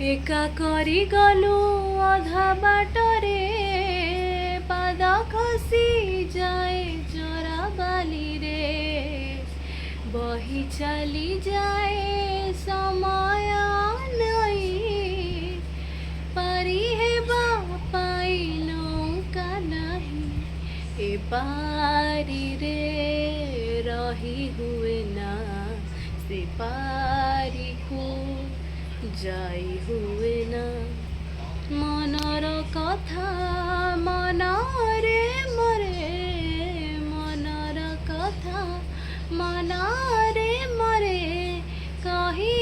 एका करी गलु अधा बाटरे पाद खसी जाए जरा बाली रे बही चली जाए समय नहीं पारी हेबा पाई नौका नहीं ए पारी रे रही हुए ना से पारी को যাই হুয়ে না মনর কথা মনরে মরে মনর কথা মনরে মরে কহি